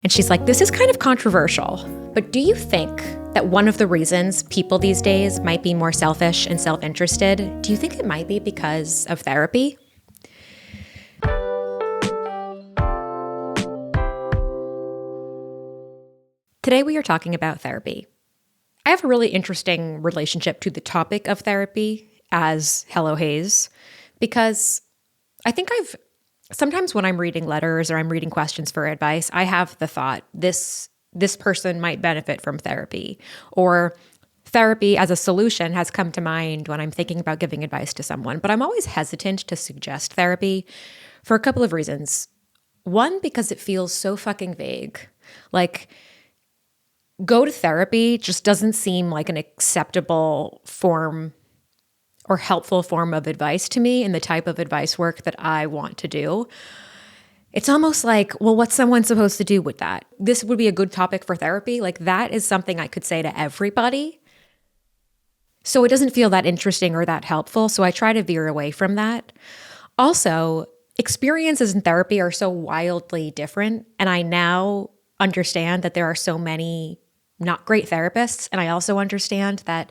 And she's like, this is kind of controversial, but do you think that one of the reasons people these days might be more selfish and self-interested, do you think it might be because of therapy? Today we are talking about therapy. I have a really interesting relationship to the topic of therapy as Hello Hayes, because I think sometimes when I'm reading letters or I'm reading questions for advice, I have the thought, this person might benefit from therapy, or therapy as a solution has come to mind when I'm thinking about giving advice to someone. But I'm always hesitant to suggest therapy for a couple of reasons. One, because it feels so fucking vague. Like, go to therapy just doesn't seem like an acceptable form or helpful form of advice to me in the type of advice work that I want to do. It's almost like, well, what's someone supposed to do with that? This would be a good topic for therapy. Like, that is something I could say to everybody. So it doesn't feel that interesting or that helpful. So I try to veer away from that. Also, experiences in therapy are so wildly different. And I now understand that there are so many not great therapists. And I also understand that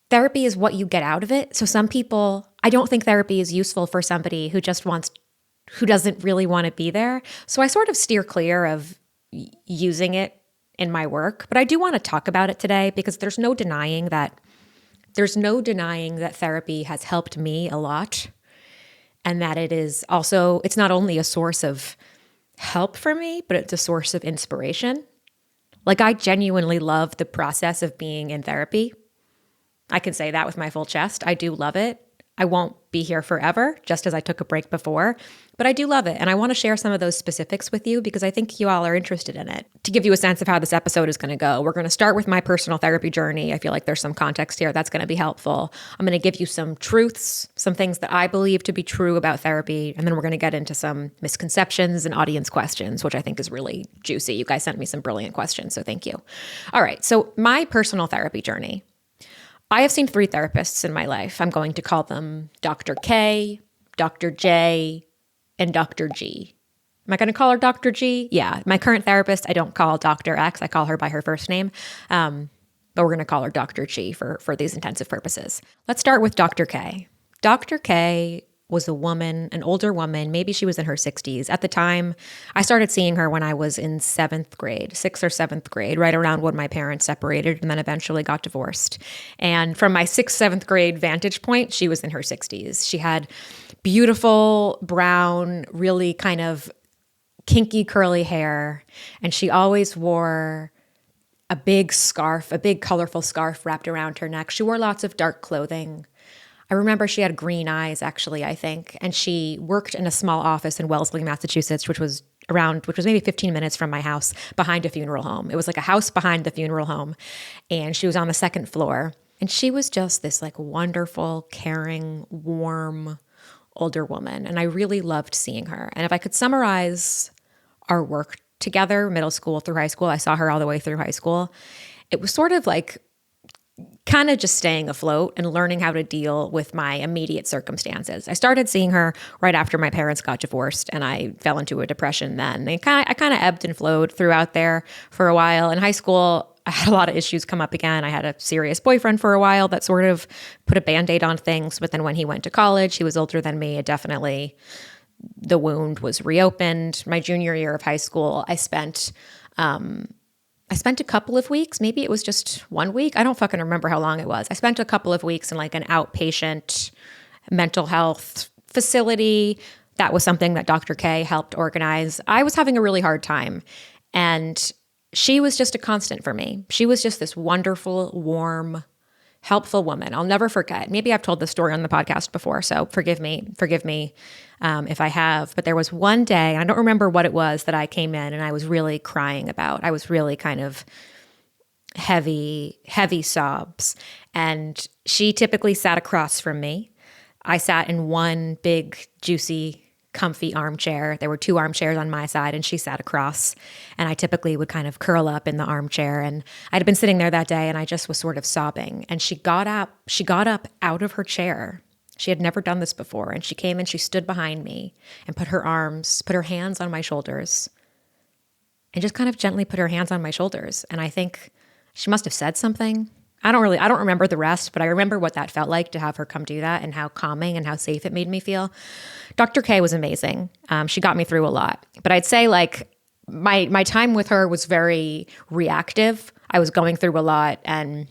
therapy is what you get out of it. So some people, I don't think therapy is useful for somebody who doesn't really want to be there. So I sort of steer clear of using it in my work. But I do want to talk about it today because there's no denying that therapy has helped me a lot. And that it's not only a source of help for me, but it's a source of inspiration. Like, I genuinely love the process of being in therapy. I can say that with my full chest. I do love it. I won't be here forever, just as I took a break before, but I do love it. And I want to share some of those specifics with you because I think you all are interested in it. To give you a sense of how this episode is going to go, we're going to start with my personal therapy journey. I feel like there's some context here that's going to be helpful. I'm going to give you some truths, some things that I believe to be true about therapy, and then we're going to get into some misconceptions and audience questions, which I think is really juicy. You guys sent me some brilliant questions, so thank you. All right, so my personal therapy journey. I have seen 3 therapists in my life. I'm going to call them Dr. K, Dr. J, and Dr. G. Am I going to call her Dr. G? Yeah. My current therapist, I don't call Dr. X. I call her by her first name. But we're going to call her Dr. G for these intensive purposes. Let's start with Dr. K. Dr. K was an older woman. Maybe she was in her 60s. At the time, I started seeing her when I was in 6th or 7th grade, right around when my parents separated and then eventually got divorced. And from my 6th, 7th grade vantage point, she was in her 60s. She had beautiful brown, really kind of kinky curly hair, and she always wore a big colorful scarf wrapped around her neck. She wore lots of dark clothing. I remember she had green eyes, actually, I think, and she worked in a small office in Wellesley, Massachusetts, which was maybe 15 minutes from my house, behind a funeral home. It was like a house behind the funeral home, and she was on the 2nd floor, and she was just this like wonderful, caring, warm, older woman, and I really loved seeing her. And if I could summarize our work together, middle school through high school, I saw her all the way through high school, it was sort of like kind of just staying afloat and learning how to deal with my immediate circumstances. I started seeing her right after my parents got divorced, and I fell into a depression then. And I kind of ebbed and flowed throughout there for a while. In high school, I had a lot of issues come up again. I had a serious boyfriend for a while that sort of put a Band-Aid on things. But then when he went to college, he was older than me. The wound was reopened. My junior year of high school, I spent a couple of weeks, maybe it was just 1 week. I don't fucking remember how long it was. I spent a couple of weeks in like an outpatient mental health facility. That was something that Dr. K helped organize. I was having a really hard time, and she was just a constant for me. She was just this wonderful, warm, helpful woman. I'll never forget. Maybe I've told this story on the podcast before, so forgive me if I have. But there was one day, and I don't remember what it was, that I came in and I was really crying about. I was really kind of heavy sobs. And she typically sat across from me. I sat in one big, juicy, comfy armchair. There were 2 armchairs on my side, and she sat across, and I typically would kind of curl up in the armchair. And I'd been sitting there that day, and I just was sort of sobbing. And she got up out of her chair. She had never done this before, and she came and she stood behind me and put her hands on my shoulders, and just kind of gently put her hands on my shoulders. And I think she must have said something. I don't remember the rest, but I remember what that felt like to have her come do that and how calming and how safe it made me feel. Dr. K was amazing. She got me through a lot, but I'd say like my time with her was very reactive. I was going through a lot, and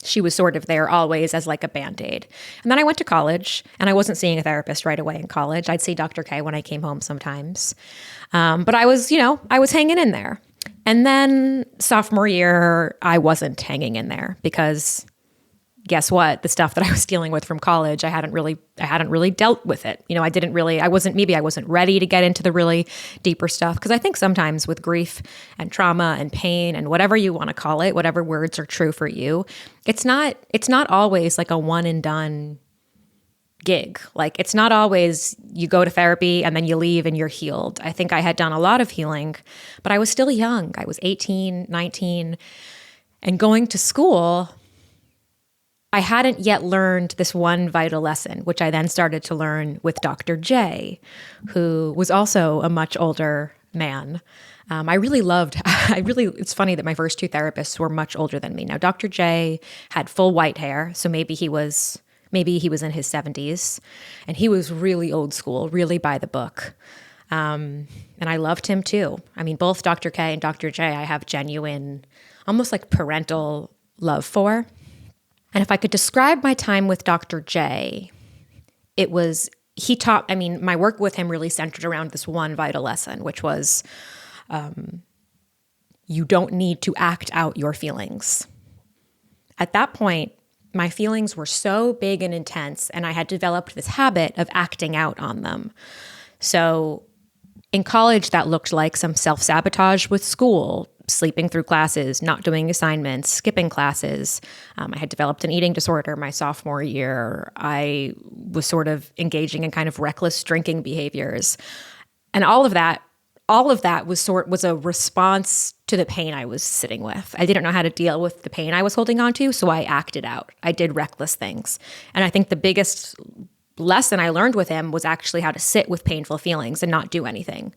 she was sort of there always as like a Band-Aid. And then I went to college, and I wasn't seeing a therapist right away in college. I'd see Dr. K when I came home sometimes. But I was hanging in there. And then sophomore year, I wasn't hanging in there because guess what? The stuff that I was dealing with from college, I hadn't really dealt with it. I wasn't ready to get into the really deeper stuff. Because I think sometimes with grief and trauma and pain and whatever you want to call it, whatever words are true for you, it's not always like a one and done gig. Like it's not always you go to therapy and then you leave and you're healed. I think I had done a lot of healing, but I was still young. I was 18, 19, and going to school, I hadn't yet learned this one vital lesson, which I then started to learn with Dr. J, who was also a much older man. It's funny that my first two therapists were much older than me. Now, Dr. J had full white hair, so maybe he was in his 70s, and he was really old school, really by the book. And I loved him too. I mean, both Dr. K and Dr. J, I have genuine, almost like parental love for. And if I could describe my time with Dr. J, my work with him really centered around this one vital lesson, which was you don't need to act out your feelings. At that point, my feelings were so big and intense, and I had developed this habit of acting out on them. So in college, that looked like some self-sabotage with school, sleeping through classes, not doing assignments, skipping classes. I had developed an eating disorder my sophomore year. I was sort of engaging in kind of reckless drinking behaviors. And all of that was a response to the pain I was sitting with. I didn't know how to deal with the pain I was holding on to, so I acted out. I did reckless things. And I think the biggest lesson I learned with him was actually how to sit with painful feelings and not do anything.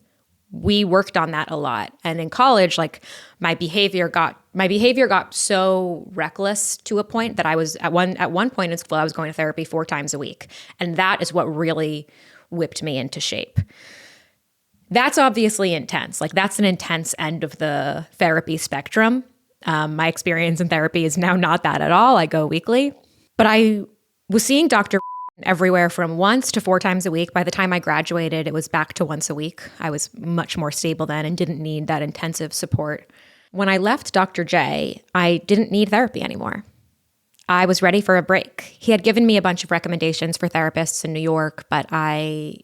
We worked on that a lot. And in college, like my behavior got so reckless to a point that I was at one point in school, I was going to therapy 4 times a week. And that is what really whipped me into shape. That's obviously intense. Like that's an intense end of the therapy spectrum. My experience in therapy is now not that at all. I go weekly, but I was seeing Dr. everywhere from once to 4 times a week. By the time I graduated, it was back to once a week. I was much more stable then and didn't need that intensive support. When I left Dr. J, I didn't need therapy anymore. I was ready for a break. He had given me a bunch of recommendations for therapists in New York, but I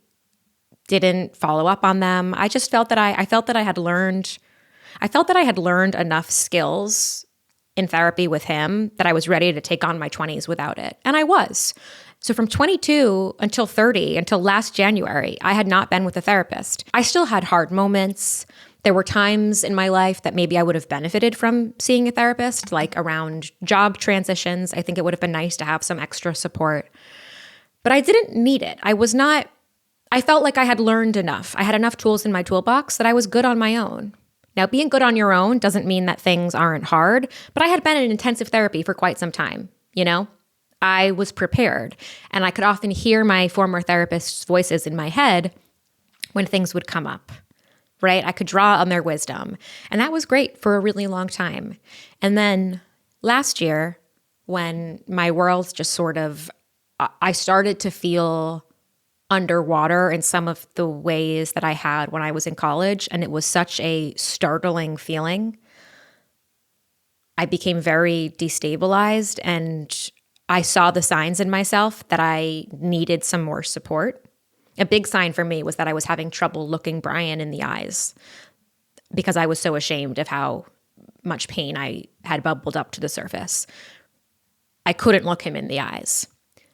didn't follow up on them. I just felt that I had learned enough skills in therapy with him that I was ready to take on my 20s without it. And I was. So from 22 until 30, until last January, I had not been with a therapist. I still had hard moments. There were times in my life that maybe I would have benefited from seeing a therapist, like around job transitions. I think it would have been nice to have some extra support. But I didn't need it. I felt like I had learned enough. I had enough tools in my toolbox that I was good on my own. Now, being good on your own doesn't mean that things aren't hard, but I had been in intensive therapy for quite some time, I was prepared, and I could often hear my former therapist's voices in my head when things would come up, right? I could draw on their wisdom, and that was great for a really long time. And then last year, when my world just I started to feel underwater in some of the ways that I had when I was in college, and it was such a startling feeling. I became very destabilized, and I saw the signs in myself that I needed some more support. A big sign for me was that I was having trouble looking Brian in the eyes because I was so ashamed of how much pain I had bubbled up to the surface. I couldn't look him in the eyes.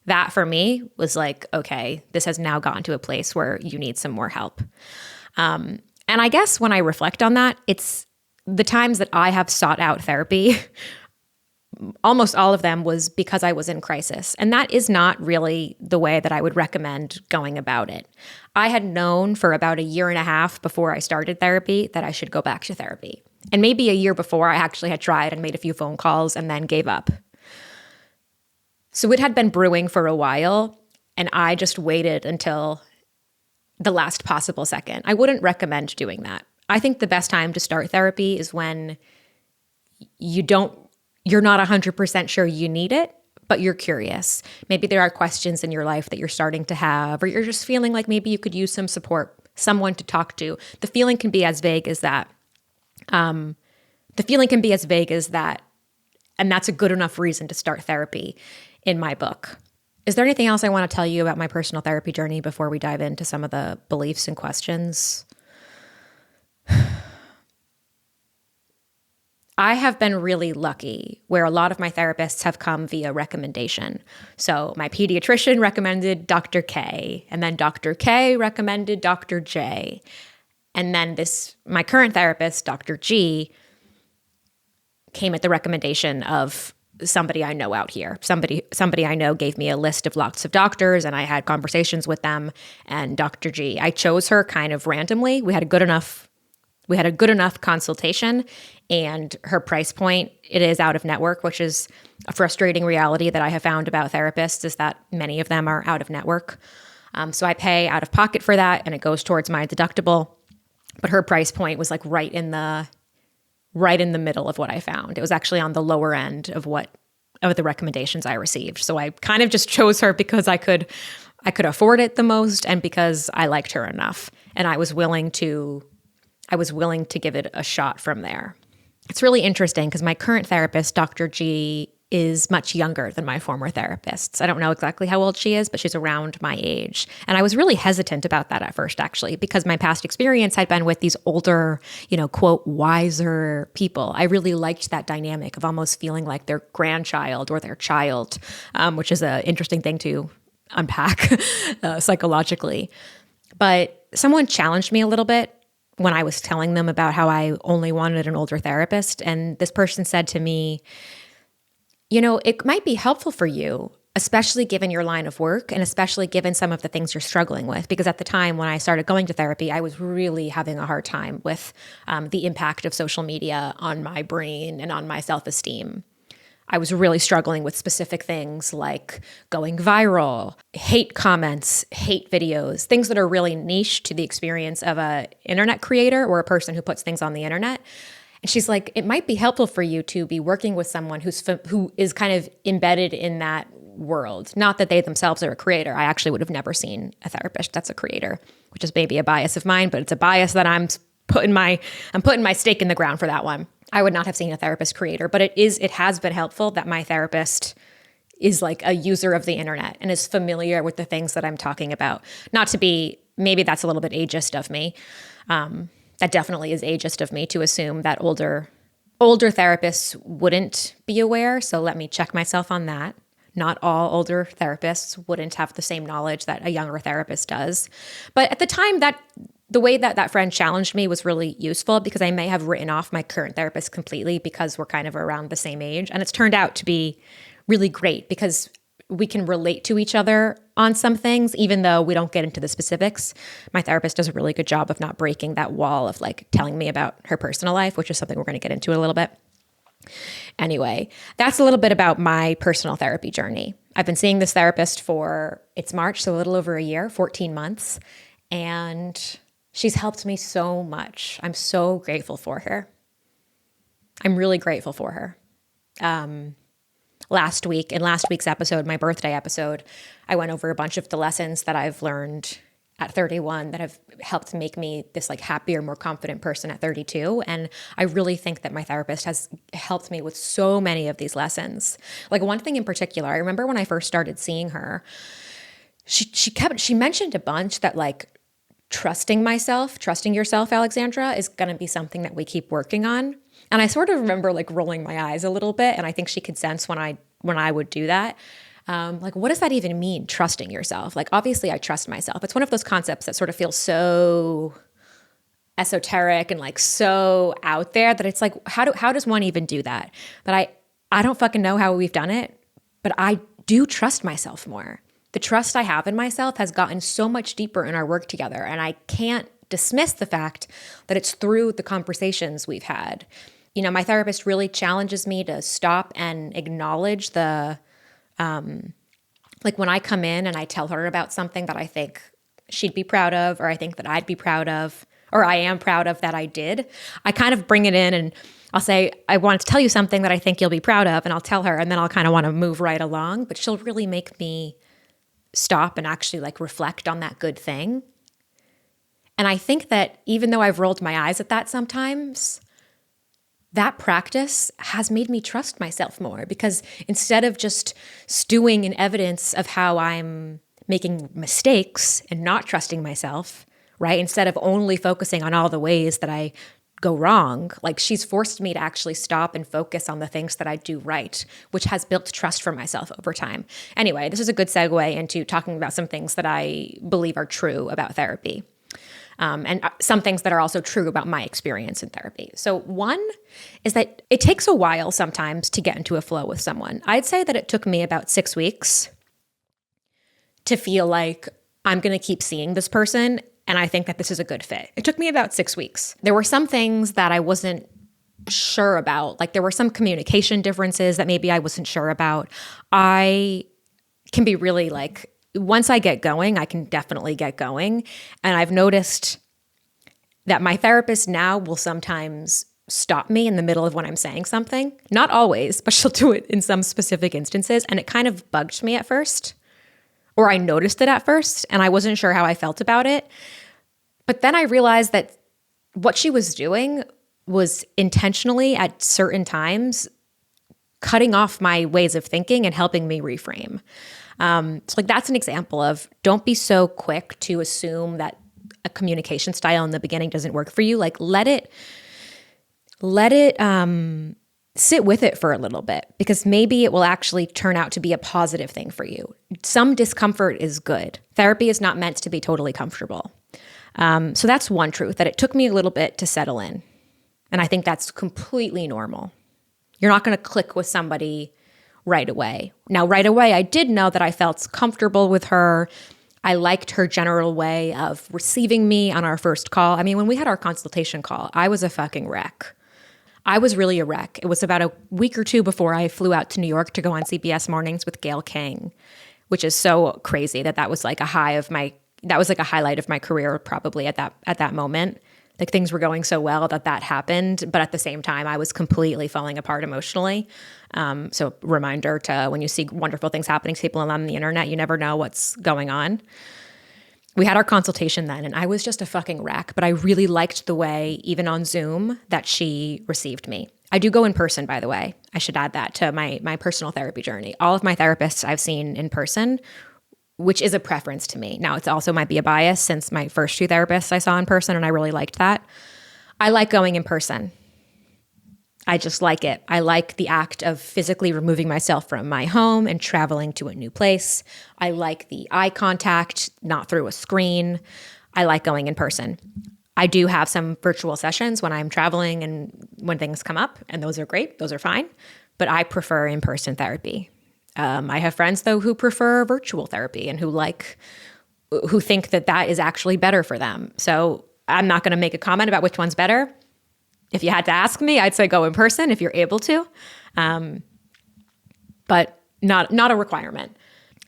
That for me was like, okay, this has now gotten to a place where you need some more help. And I guess when I reflect on that, it's the times that I have sought out therapy almost all of them was because I was in crisis. And that is not really the way that I would recommend going about it. I had known for about a year and a half before I started therapy that I should go back to therapy. And maybe a year before, I actually had tried and made a few phone calls and then gave up. So it had been brewing for a while, and I just waited until the last possible second. I wouldn't recommend doing that. I think the best time to start therapy is when you're not 100% sure you need it, but you're curious. Maybe there are questions in your life that you're starting to have, or you're just feeling like maybe you could use some support, someone to talk to. The feeling can be as vague as that. And that's a good enough reason to start therapy in my book. Is there anything else I want to tell you about my personal therapy journey before we dive into some of the beliefs and questions? I have been really lucky where a lot of my therapists have come via recommendation. So my pediatrician recommended Dr. K, and then Dr. K recommended Dr. J. And then my current therapist, Dr. G, came at the recommendation of somebody I know out here. Somebody I know gave me a list of lots of doctors, and I had conversations with them. And Dr. G, I chose her kind of randomly. We had a good enough consultation, and her price point, it is out of network, which is a frustrating reality that I have found about therapists, is that many of them are out of network. So I pay out of pocket for that, and it goes towards my deductible. But her price point was like right in the middle of what I found. It was actually on the lower end of the recommendations I received. So I kind of just chose her because I could afford it the most, and because I liked her enough, and I was willing to give it a shot from there. It's really interesting because my current therapist, Dr. G, is much younger than my former therapists. I don't know exactly how old she is, but she's around my age. And I was really hesitant about that at first, actually, because my past experience had been with these older, quote, wiser people. I really liked that dynamic of almost feeling like their grandchild or their child, which is an interesting thing to unpack psychologically. But someone challenged me a little bit when I was telling them about how I only wanted an older therapist. And this person said to me, it might be helpful for you, especially given your line of work and especially given some of the things you're struggling with. Because at the time when I started going to therapy, I was really having a hard time with the impact of social media on my brain and on my self-esteem. I was really struggling with specific things like going viral, hate comments, hate videos, things that are really niche to the experience of an internet creator or a person who puts things on the internet. And she's like, it might be helpful for you to be working with someone who is kind of embedded in that world. Not that they themselves are a creator. I actually would have never seen a therapist that's a creator, which is maybe a bias of mine, but it's a bias that I'm putting my stake in the ground for that one. I would not have seen a therapist creator, but it has been helpful that my therapist is like a user of the internet and is familiar with the things that I'm talking about. Maybe that's a little bit ageist of me. That definitely is ageist of me to assume that older therapists wouldn't be aware. So let me check myself on that. Not all older therapists wouldn't have the same knowledge that a younger therapist does. But at the time, the way that friend challenged me was really useful, because I may have written off my current therapist completely because we're kind of around the same age. And it's turned out to be really great because we can relate to each other on some things, even though we don't get into the specifics. My therapist does a really good job of not breaking that wall of like telling me about her personal life, which is something we're going to get into a little bit. Anyway, that's a little bit about my personal therapy journey. I've been seeing this therapist it's March, so a little over a year, 14 months. And she's helped me so much. I'm so grateful for her. I'm really grateful for her. In last week's episode, my birthday episode, I went over a bunch of the lessons that I've learned at 31 that have helped make me this like happier, more confident person at 32. And I really think that my therapist has helped me with so many of these lessons. Like one thing in particular, I remember when I first started seeing her, she mentioned a bunch that like trusting yourself, Alexandra, is going to be something that we keep working on. And I sort of remember like rolling my eyes a little bit. And I think she could sense when I would do that. Like, what does that even mean? Trusting yourself? Like, obviously I trust myself. It's one of those concepts that sort of feels so esoteric and like so out there that it's like, how does one even do that? But I don't fucking know how we've done it, but I do trust myself more. The trust I have in myself has gotten so much deeper in our work together, and I can't dismiss the fact that it's through the conversations we've had. My therapist really challenges me to stop and acknowledge the, like when I come in and I tell her about something that I think she'd be proud of, or I think that I'd be proud of, or I am proud of that I did, I kind of bring it in and I'll say, I want to tell you something that I think you'll be proud of, and I'll tell her, and then I'll kind of want to move right along, but she'll really make me stop and actually like reflect on that good thing. And I think that even though I've rolled my eyes at that sometimes, that practice has made me trust myself more, because instead of just stewing in evidence of how I'm making mistakes and not trusting myself, right? Instead of only focusing on all the ways that I go wrong, like she's forced me to actually stop and focus on the things that I do right, which has built trust for myself over time. Anyway, this is a good segue into talking about some things that I believe are true about therapy. And some things that are also true about my experience in therapy. So one is that it takes a while sometimes to get into a flow with someone. I'd say that it took me about 6 weeks to feel like I'm going to keep seeing this person and I think that this is a good fit. It took me about 6 weeks. There were some things that I wasn't sure about. Like there were some communication differences that maybe I wasn't sure about. I can be really like, once I get going, I can definitely get going. And I've noticed that my therapist now will sometimes stop me in the middle of when I'm saying something. Not always, but she'll do it in some specific instances. And it kind of bugged me at first, or I noticed it at first, and I wasn't sure how I felt about it. But then I realized that what she was doing was intentionally at certain times cutting off my ways of thinking and helping me reframe. So like that's an example of, don't be so quick to assume that a communication style in the beginning doesn't work for you. Like let it sit with it for a little bit, because maybe it will actually turn out to be a positive thing for you. Some discomfort is good. Therapy is not meant to be totally comfortable. So that's one truth, that it took me a little bit to settle in. And I think that's completely normal. You're not going to click with somebody right away. Now, right away, I did know that I felt comfortable with her. I liked her general way of receiving me on our first call. I mean, when we had our consultation call, I was a fucking wreck. I was really a wreck. It was about a week or two before I flew out to New York to go on CBS Mornings with Gayle King, which is so crazy that was like a highlight of my career probably at that moment. Like things were going so well that happened, but at the same time, I was completely falling apart emotionally. So reminder to, when you see wonderful things happening to people on the internet, you never know what's going on. We had our consultation then, and I was just a fucking wreck, but I really liked the way, even on Zoom, that she received me. I do go in person, by the way. I should add that to my personal therapy journey. All of my therapists I've seen in person, which is a preference to me. Now, it also might be a bias since my first two therapists I saw in person, and I really liked that. I like going in person. I just like it. I like the act of physically removing myself from my home and traveling to a new place. I like the eye contact, not through a screen. I like going in person. I do have some virtual sessions when I'm traveling and when things come up, and those are great. Those are fine. But I prefer in-person therapy. I have friends, though, who prefer virtual therapy and who think that is actually better for them. So I'm not going to make a comment about which one's better. If you had to ask me, I'd say go in person if you're able to, but not a requirement.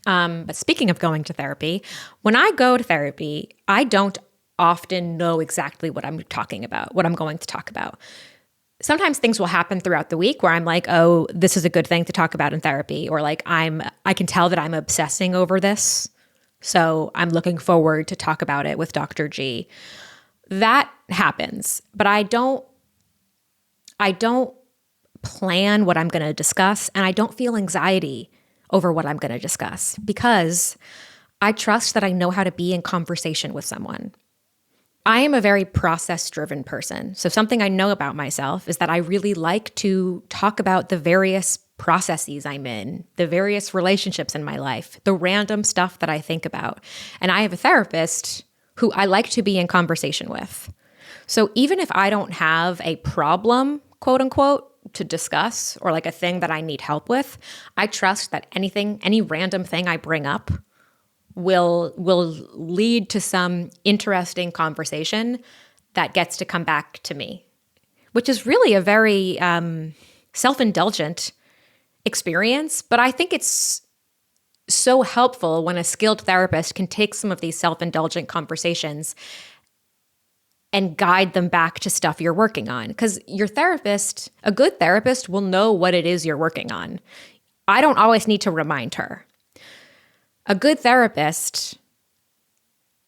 But speaking of going to therapy, when I go to therapy, I don't often know exactly what I'm talking about, what I'm going to talk about. Sometimes things will happen throughout the week where I'm like, oh, this is a good thing to talk about in therapy, or like I can tell that I'm obsessing over this, so I'm looking forward to talk about it with Dr. G. That happens, but I don't plan what I'm going to discuss, and I don't feel anxiety over what I'm going to discuss, because I trust that I know how to be in conversation with someone. I am a very process-driven person. So something I know about myself is that I really like to talk about the various processes I'm in, the various relationships in my life, the random stuff that I think about. And I have a therapist who I like to be in conversation with. So even if I don't have a problem, quote unquote, to discuss or like a thing that I need help with, I trust that any random thing I bring up will lead to some interesting conversation that gets to come back to me, which is really a very self-indulgent experience. But I think it's so helpful when a skilled therapist can take some of these self-indulgent conversations and guide them back to stuff you're working on. Because a good therapist will know what it is you're working on. I don't always need to remind her. A good therapist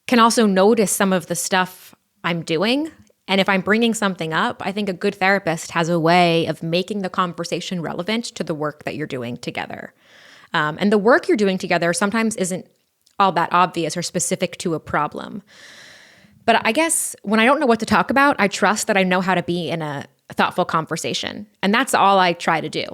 can also notice some of the stuff I'm doing. And if I'm bringing something up, I think a good therapist has a way of making the conversation relevant to the work that you're doing together. And the work you're doing together sometimes isn't all that obvious or specific to a problem. But I guess when I don't know what to talk about, I trust that I know how to be in a thoughtful conversation. And that's all I try to do.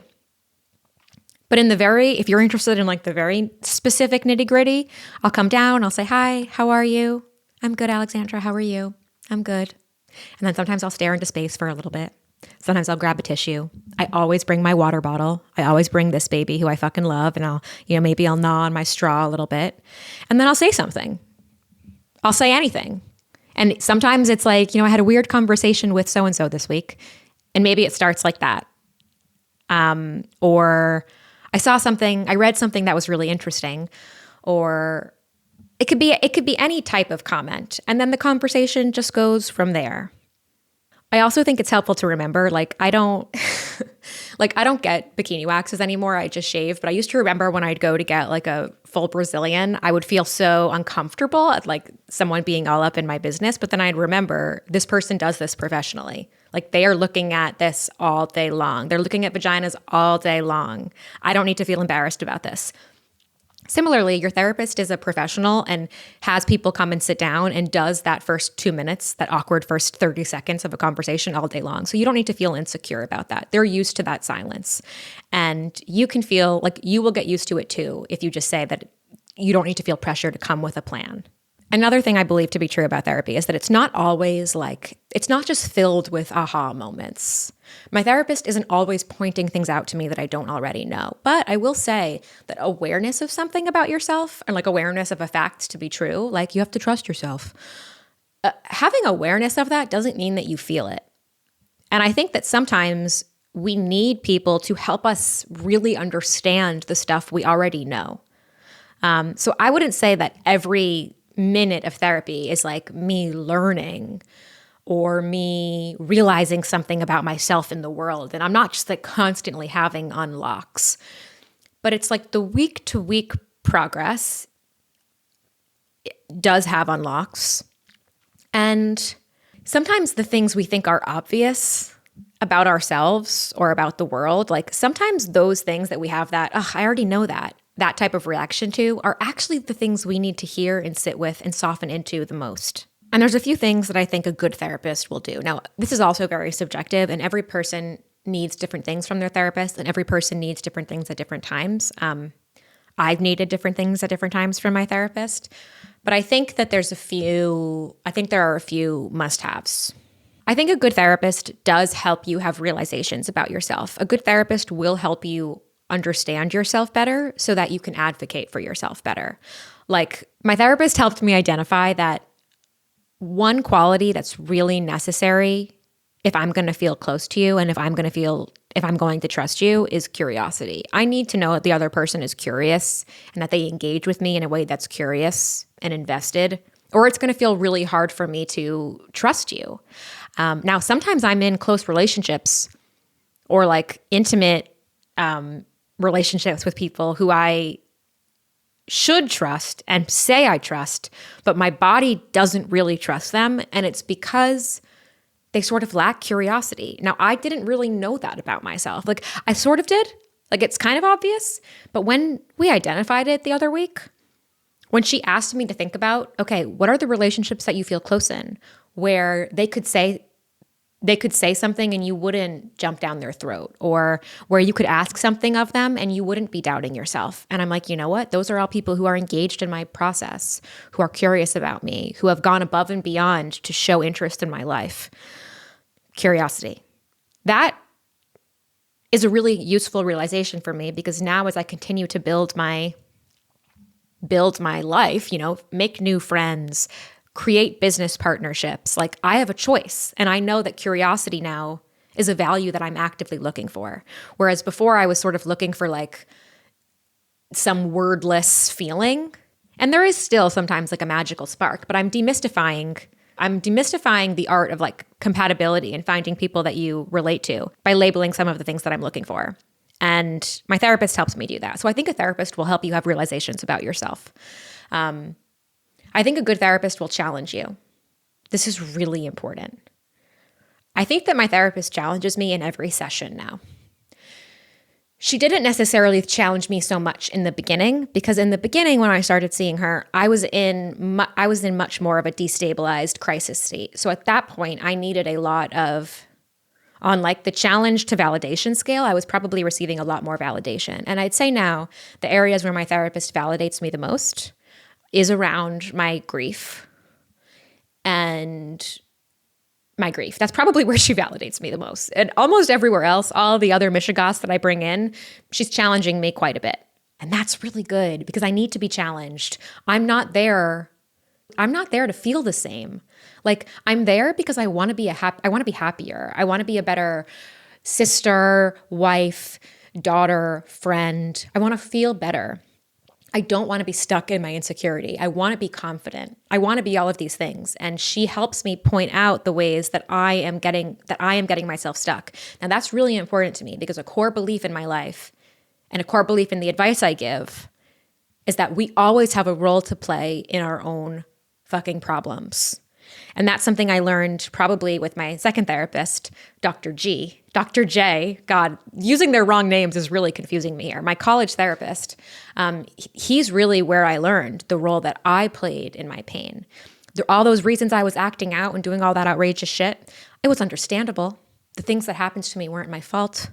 But if you're interested in like the very specific nitty gritty, I'll come down, I'll say, hi, how are you? I'm good, Alexandra, how are you? I'm good. And then sometimes I'll stare into space for a little bit. Sometimes I'll grab a tissue. I always bring my water bottle. I always bring this baby who I fucking love. And maybe I'll gnaw on my straw a little bit. And then I'll say something. I'll say anything. And sometimes it's like, I had a weird conversation with so-and-so this week. And maybe it starts like that. Or I read something that was really interesting. Or it could be any type of comment. And then the conversation just goes from there. I also think it's helpful to remember, I don't get bikini waxes anymore. I just shave. But I used to remember when I'd go to get like a full Brazilian, I would feel so uncomfortable at like someone being all up in my business. But then I'd remember this person does this professionally. Like they are looking at this all day long. They're looking at vaginas all day long. I don't need to feel embarrassed about this. Similarly, your therapist is a professional and has people come and sit down and does that first 2 minutes, that awkward first 30 seconds of a conversation all day long. So you don't need to feel insecure about that. They're used to that silence. And you can feel like you will get used to it too if you just say that you don't need to feel pressure to come with a plan. Another thing I believe to be true about therapy is that it's not always it's not just filled with aha moments. My therapist isn't always pointing things out to me that I don't already know. But I will say that awareness of something about yourself and awareness of a fact to be true, you have to trust yourself. Having awareness of that doesn't mean that you feel it. And I think that sometimes we need people to help us really understand the stuff we already know. So I wouldn't say that every minute of therapy is me learning or me realizing something about myself in the world. And I'm not just constantly having unlocks, but it's the week to week progress does have unlocks. And sometimes the things we think are obvious about ourselves or about the world, sometimes those things that we have that, I already know that type of reaction to are actually the things we need to hear and sit with and soften into the most. And there's a few things that I think a good therapist will do. Now, this is also very subjective, and every person needs different things from their therapist, and every person needs different things at different times. I've needed different things at different times from my therapist, but I think that there are a few must-haves. I think a good therapist does help you have realizations about yourself. A good therapist will help you understand yourself better so that you can advocate for yourself better. My therapist helped me identify that one quality that's really necessary if I'm going to feel close to you and if I'm going to trust you is curiosity. I need to know that the other person is curious and that they engage with me in a way that's curious and invested, or it's going to feel really hard for me to trust you. Now, sometimes I'm in close relationships or intimate relationships with people who I should trust and say I trust, but my body doesn't really trust them. And it's because they sort of lack curiosity. Now, I didn't really know that about myself. I sort of did. It's kind of obvious. But when we identified it the other week, when she asked me to think about, okay, what are the relationships that you feel close in, where they could say something and you wouldn't jump down their throat, or where you could ask something of them and you wouldn't be doubting yourself. And I'm like, you know what? Those are all people who are engaged in my process, who are curious about me, who have gone above and beyond to show interest in my life. Curiosity. That is a really useful realization for me, because now as I continue to build my life, make new friends, create business partnerships, like I have a choice. And I know that curiosity now is a value that I'm actively looking for. Whereas before I was sort of looking for like some wordless feeling. And there is still sometimes like a magical spark, but I'm demystifying the art of like compatibility and finding people that you relate to by labeling some of the things that I'm looking for. And my therapist helps me do that. So I think a therapist will help you have realizations about yourself. I think a good therapist will challenge you. This is really important. I think that my therapist challenges me in every session now. She didn't necessarily challenge me so much in the beginning, because in the beginning when I started seeing her, I was in much more of a destabilized crisis state. So at that point, I needed a lot of, on like the challenge to validation scale, I was probably receiving a lot more validation. And I'd say now the areas where my therapist validates me the most is around my grief and my grief. That's probably where she validates me the most. And almost everywhere else, all the other mishigas that I bring in, she's challenging me quite a bit. And that's really good, because I need to be challenged. I'm not there to feel the same. Like I'm there because I want to be happier. I want to be a better sister, wife, daughter, friend. I want to feel better. I don't want to be stuck in my insecurity. I want to be confident. I want to be all of these things. And she helps me point out the ways that I am getting myself stuck. Now that's really important to me, because a core belief in my life and a core belief in the advice I give is that we always have a role to play in our own fucking problems. And that's something I learned probably with my second therapist, Dr. G. Dr. J, God, using their wrong names is really confusing me here. My college therapist, he's really where I learned the role that I played in my pain. All those reasons I was acting out and doing all that outrageous shit, it was understandable. The things that happened to me weren't my fault.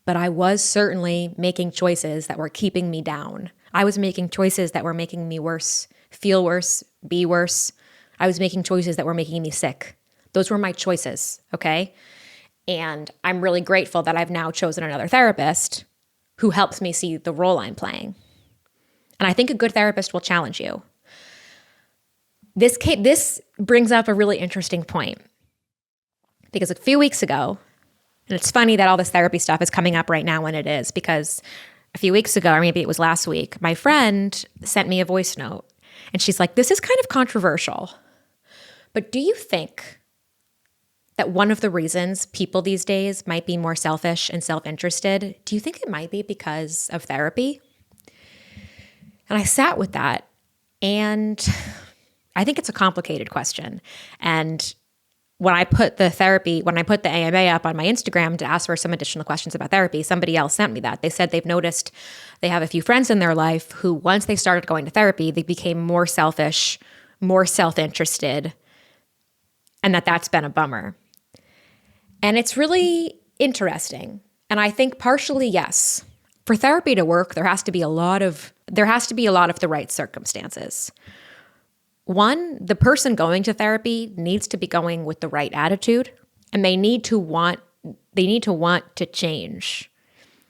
But I was certainly making choices that were keeping me down. I was making choices that were making me worse, feel worse, be worse. I was making choices that were making me sick. Those were my choices, okay? And I'm really grateful that I've now chosen another therapist who helps me see the role I'm playing. And I think a good therapist will challenge you. This brings up a really interesting point, because a few weeks ago, and it's funny that all this therapy stuff is coming up right now when it is, because a few weeks ago, or maybe it was last week, my friend sent me a voice note. And she's like, this is kind of controversial, but do you think that one of the reasons people these days might be more selfish and self-interested, do you think it might be because of therapy? And I sat with that, and I think it's a complicated question. And when I put the AMA up on my Instagram to ask for some additional questions about therapy, somebody else sent me that. They said they've noticed they have a few friends in their life who, once they started going to therapy, they became more selfish, more self-interested, and that's been a bummer. And it's really interesting. And I think partially, yes, for therapy to work, there has to be a lot of the right circumstances. One, the person going to therapy needs to be going with the right attitude, and they need to want to change.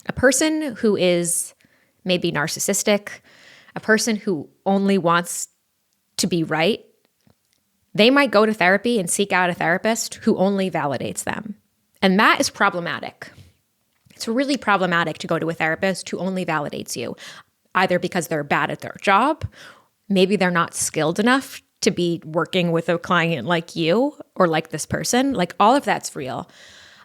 A person who is maybe narcissistic, a person who only wants to be right, they might go to therapy and seek out a therapist who only validates them. And that is problematic. It's really problematic to go to a therapist who only validates you, either because they're bad at their job, maybe they're not skilled enough to be working with a client like you or like this person. Like, all of that's real.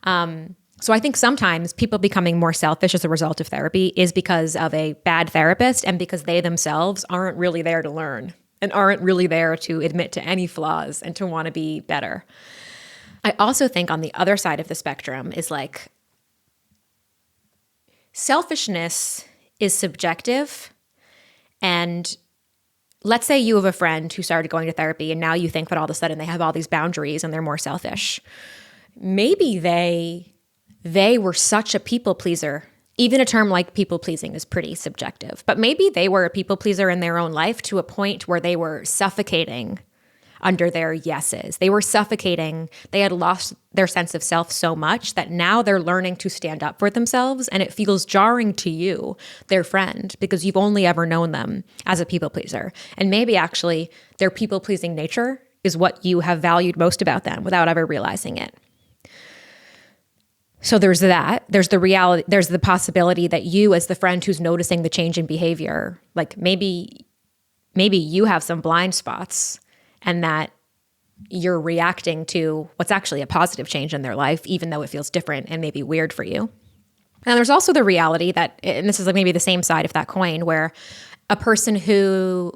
So I think sometimes people becoming more selfish as a result of therapy is because of a bad therapist, and because they themselves aren't really there to learn and aren't really there to admit to any flaws and to want to be better. I also think on the other side of the spectrum is like, selfishness is subjective. And let's say you have a friend who started going to therapy, and now you think that all of a sudden they have all these boundaries and they're more selfish. Maybe they were such a people pleaser. Even a term like people pleasing is pretty subjective, but maybe they were a people pleaser in their own life to a point where they were suffocating under their yeses. They were suffocating. They had lost their sense of self so much that now they're learning to stand up for themselves. And it feels jarring to you, their friend, because you've only ever known them as a people pleaser. And maybe actually their people pleasing nature is what you have valued most about them without ever realizing it. So there's that. There's the reality. There's the possibility that you, as the friend who's noticing the change in behavior, like maybe you have some blind spots and that you're reacting to what's actually a positive change in their life, even though it feels different and maybe weird for you. And there's also the reality that, and this is like maybe the same side of that coin, where a person who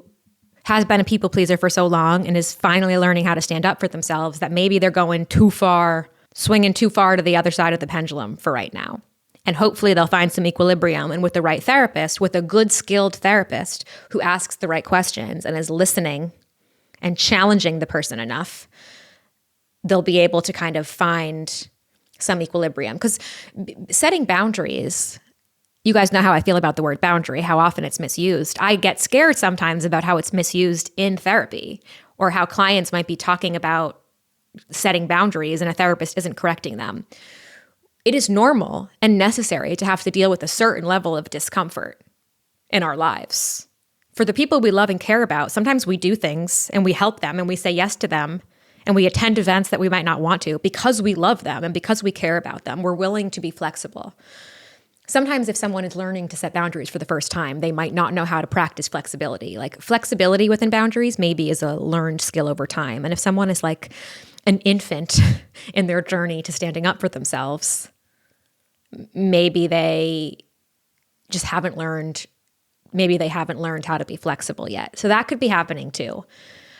has been a people pleaser for so long and is finally learning how to stand up for themselves, that maybe they're going too far, swinging too far to the other side of the pendulum for right now. And hopefully they'll find some equilibrium. And with the right therapist, with a good, skilled therapist who asks the right questions and is listening and challenging the person enough, they'll be able to kind of find some equilibrium. Because setting boundaries, you guys know how I feel about the word boundary, how often it's misused. I get scared sometimes about how it's misused in therapy, or how clients might be talking about setting boundaries and a therapist isn't correcting them. It is normal and necessary to have to deal with a certain level of discomfort in our lives. For the people we love and care about, sometimes we do things and we help them and we say yes to them and we attend events that we might not want to because we love them and because we care about them. We're willing to be flexible. Sometimes if someone is learning to set boundaries for the first time, they might not know how to practice flexibility. Like flexibility within boundaries maybe is a learned skill over time. And if someone is like an infant in their journey to standing up for themselves, maybe they just haven't learned, maybe they haven't learned how to be flexible yet. So that could be happening too.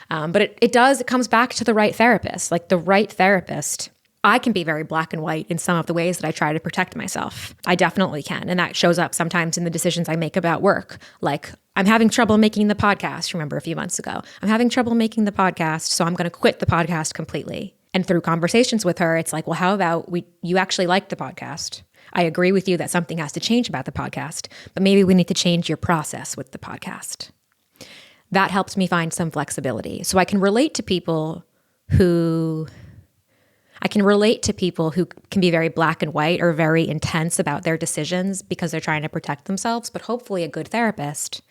But it comes back to the right therapist. Like the right therapist, I can be very black and white in some of the ways that I try to protect myself. I definitely can. And that shows up sometimes in the decisions I make about work. Like, I'm having trouble making the podcast. Remember a few months ago, I'm having trouble making the podcast, so I'm going to quit the podcast completely. And through conversations with her, it's like, well, how about you actually like the podcast? I agree with you that something has to change about the podcast, but maybe we need to change your process with the podcast. That helps me find some flexibility. So I can relate to people who can be very black and white or very intense about their decisions because they're trying to protect themselves. But hopefully a good therapist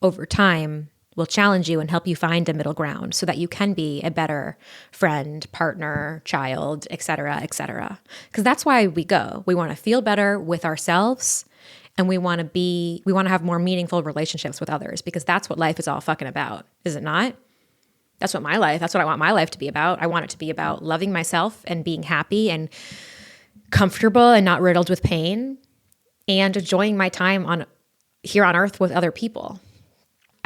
over time will challenge you and help you find a middle ground so that you can be a better friend, partner, child, et cetera, et cetera. Because that's why we go. We want to feel better with ourselves, and we want to have more meaningful relationships with others, because that's what life is all fucking about, is it not? That's what I want my life to be about. I want it to be about loving myself and being happy and comfortable and not riddled with pain, and enjoying my time here on earth with other people.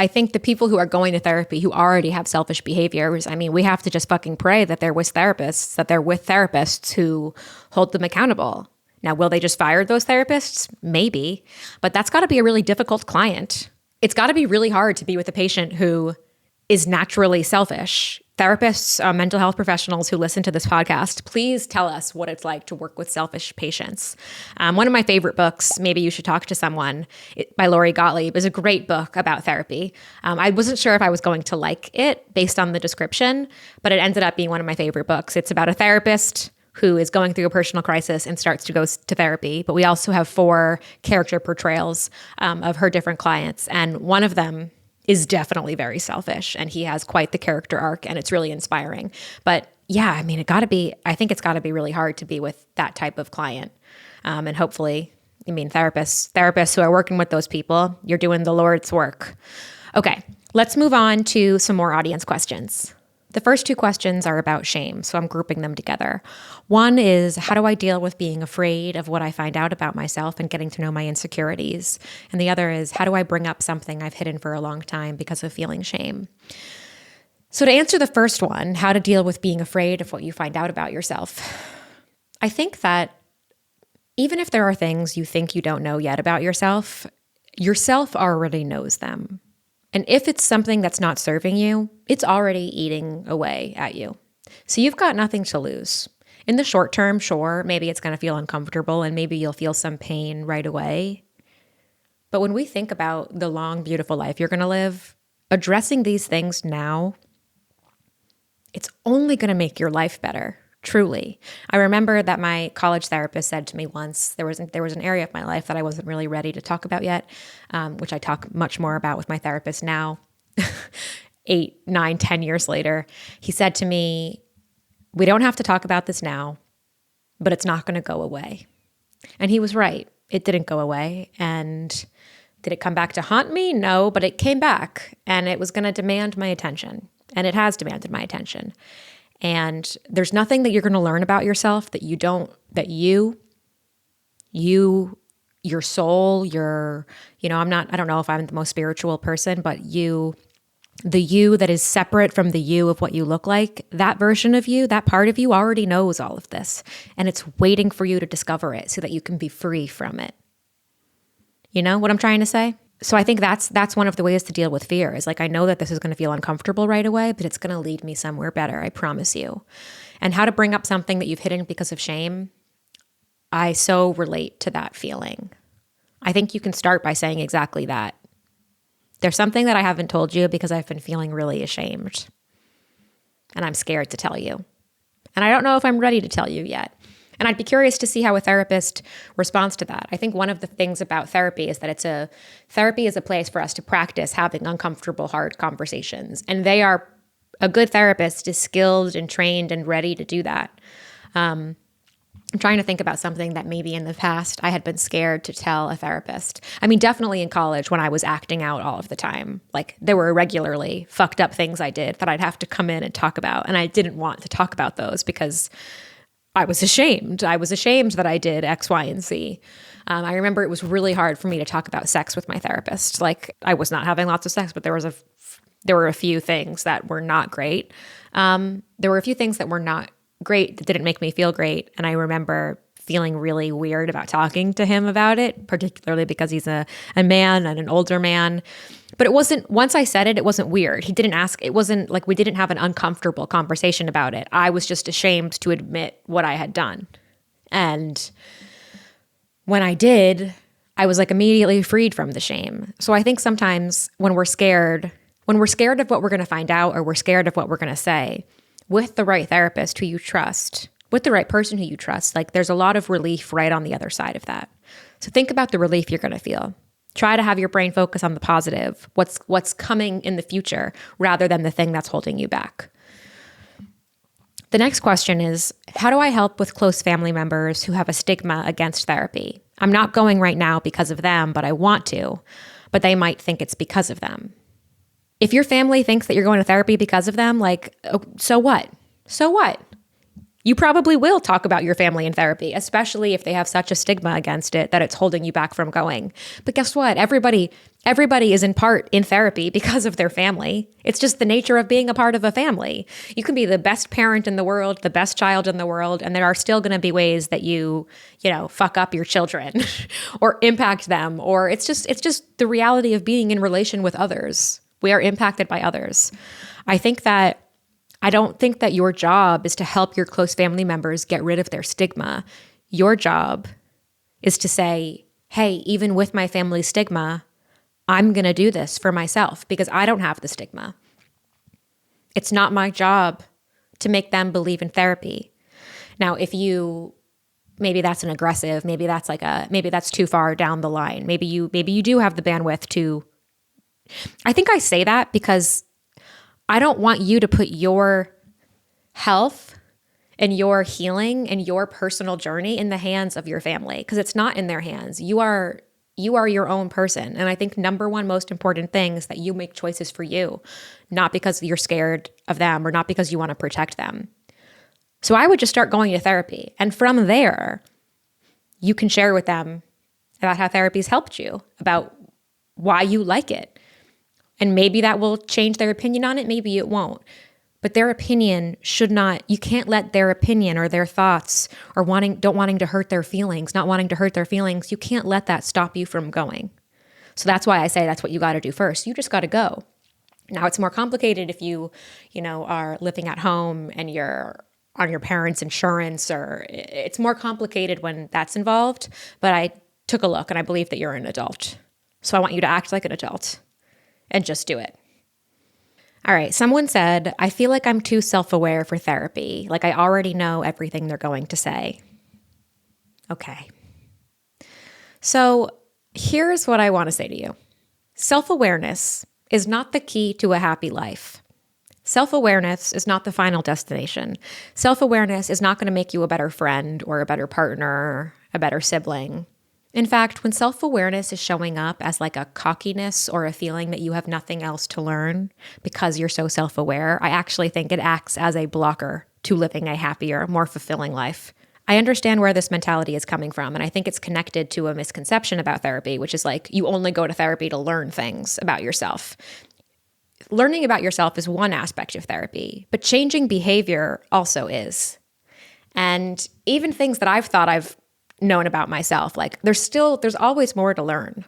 I think the people who are going to therapy who already have selfish behaviors, I mean, we have to just fucking pray that they're with therapists who hold them accountable. Now, will they just fire those therapists? Maybe, but that's got to be a really difficult client. It's got to be really hard to be with a patient who is naturally selfish. Therapists, mental health professionals who listen to this podcast, please tell us what it's like to work with selfish patients. One of my favorite books, Maybe You Should Talk to Someone, by Lori Gottlieb, is a great book about therapy. I wasn't sure if I was going to like it based on the description, but it ended up being one of my favorite books. It's about a therapist who is going through a personal crisis and starts to go to therapy. But we also have 4 character portrayals of her different clients. And one of them is definitely very selfish, and he has quite the character arc, and it's really inspiring. But yeah, I mean, I think it's gotta be really hard to be with that type of client. And hopefully, I mean, therapists who are working with those people, you're doing the Lord's work. Okay, let's move on to some more audience questions. The first 2 questions are about shame, so I'm grouping them together. One is, how do I deal with being afraid of what I find out about myself and getting to know my insecurities? And the other is, how do I bring up something I've hidden for a long time because of feeling shame? So to answer the first one, how to deal with being afraid of what you find out about yourself, I think that even if there are things you think you don't know yet about yourself already knows them. And if it's something that's not serving you, it's already eating away at you. So you've got nothing to lose. In the short term, sure, maybe it's going to feel uncomfortable and maybe you'll feel some pain right away. But when we think about the long, beautiful life you're going to live, addressing these things now it's only going to make your life better. Truly. I remember that my college therapist said to me once, there was an area of my life that I wasn't really ready to talk about yet, which I talk much more about with my therapist now, 8, 9, 10 years later. He said to me, we don't have to talk about this now, but it's not going to go away. And he was right. It didn't go away. And did it come back to haunt me? No, but it came back and it was going to demand my attention. And it has demanded my attention. And there's nothing that you're going to learn about yourself that your soul, I don't know if I'm the most spiritual person, but the you that is separate from the you of what you look like, that version of you, that part of you already knows all of this. And it's waiting for you to discover it so that you can be free from it. You know what I'm trying to say? So I think that's one of the ways to deal with fear is like, I know that this is going to feel uncomfortable right away, but it's going to lead me somewhere better. I promise you. And how to bring up something that you've hidden because of shame. I so relate to that feeling. I think you can start by saying exactly that. There's something that I haven't told you because I've been feeling really ashamed. And I'm scared to tell you. And I don't know if I'm ready to tell you yet. And I'd be curious to see how a therapist responds to that. I think one of the things about therapy is that therapy is a place for us to practice having uncomfortable, hard conversations. And a good therapist is skilled and trained and ready to do that. I'm trying to think about something that maybe in the past I had been scared to tell a therapist. I mean, definitely in college when I was acting out all of the time. Like there were regularly fucked up things I did that I'd have to come in and talk about. And I didn't want to talk about those because I was ashamed. I was ashamed that I did X, Y, and Z. I remember it was really hard for me to talk about sex with my therapist. Like I was not having lots of sex, but there were a few things that were not great. There were a few things that were not great that didn't make me feel great. And I remember feeling really weird about talking to him about it, particularly because he's a man and an older man. But it wasn't, once I said it wasn't weird. He didn't ask, it wasn't like we didn't have an uncomfortable conversation about it. I was just ashamed to admit what I had done. And when I did, I was like immediately freed from the shame. So I think sometimes when we're scared of what we're going to find out or we're scared of what we're going to say, with the right therapist who you trust, with the right person who you trust, like there's a lot of relief right on the other side of that. So think about the relief you're going to feel. Try to have your brain focus on the positive, what's coming in the future, rather than the thing that's holding you back. The next question is, how do I help with close family members who have a stigma against therapy? I'm not going right now because of them, but I want to, but they might think it's because of them. If your family thinks that you're going to therapy because of them, like, so what? So what? You probably will talk about your family in therapy, especially if they have such a stigma against it that it's holding you back from going. But guess what? Everybody is in part in therapy because of their family. It's just the nature of being a part of a family. You can be the best parent in the world, the best child in the world, and there are still going to be ways that you fuck up your children or impact them, or it's just the reality of being in relation with others. We are impacted by others. I don't think that your job is to help your close family members get rid of their stigma. Your job is to say, hey, even with my family stigma, I'm going to do this for myself because I don't have the stigma. It's not my job to make them believe in therapy. Now, maybe that's an aggressive, maybe that's too far down the line. Maybe you do have the bandwidth to. I think I say that because I don't want you to put your health and your healing and your personal journey in the hands of your family, because it's not in their hands. You are your own person. And I think number one most important thing is that you make choices for you, not because you're scared of them or not because you want to protect them. So I would just start going to therapy. And from there, you can share with them about how therapy's helped you, about why you like it. And maybe that will change their opinion on it. Maybe it won't. But their opinion you can't let their opinion or their thoughts or wanting to hurt their feelings, not wanting to hurt their feelings, you can't let that stop you from going. So that's why I say that's what you got to do first. You just got to go. Now it's more complicated if you are living at home and you're on your parents' insurance, or it's more complicated when that's involved. But I took a look and I believe that you're an adult. So I want you to act like an adult. And just do it. All right. Someone said, I feel like I'm too self-aware for therapy. Like I already know everything they're going to say. Okay. So here's what I want to say to you. Self-awareness is not the key to a happy life. Self-awareness is not the final destination. Self-awareness is not going to make you a better friend or a better partner, a better sibling. In fact, when self-awareness is showing up as like a cockiness or a feeling that you have nothing else to learn because you're so self-aware, I actually think it acts as a blocker to living a happier, more fulfilling life. I understand where this mentality is coming from, and I think it's connected to a misconception about therapy, which is like you only go to therapy to learn things about yourself. Learning about yourself is one aspect of therapy, but changing behavior also is. And even things that I've thought I've known about myself, like there's always more to learn.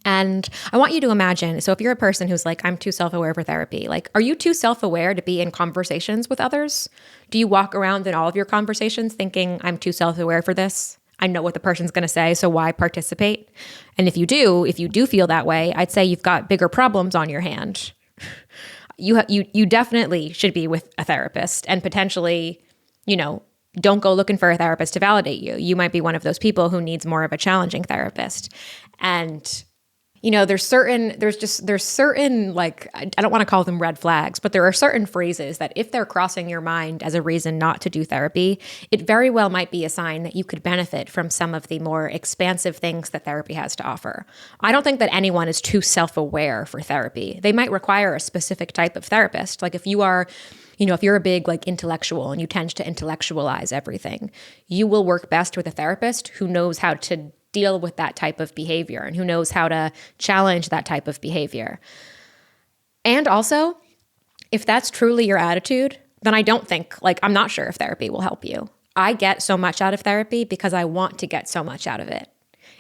And I want you to imagine, so if you're a person who's like, I'm too self-aware for therapy, like, are you too self-aware to be in conversations with others? Do you walk around in all of your conversations thinking, I'm too self-aware for this? I know what the person's going to say, so why participate? And if you do feel that way, I'd say you've got bigger problems on your hand. You definitely should be with a therapist, and potentially, don't go looking for a therapist to validate you. You might be one of those people who needs more of a challenging therapist. And there's certain, like, I don't want to call them red flags, but there are certain phrases that if they're crossing your mind as a reason not to do therapy, it very well might be a sign that you could benefit from some of the more expansive things that therapy has to offer. I don't think that anyone is too self-aware for therapy. They might require a specific type of therapist. Like if you are, if you're a big like intellectual and you tend to intellectualize everything, you will work best with a therapist who knows how to deal with that type of behavior and who knows how to challenge that type of behavior. And also, if that's truly your attitude, then I don't think, I'm not sure if therapy will help you. I get so much out of therapy because I want to get so much out of it.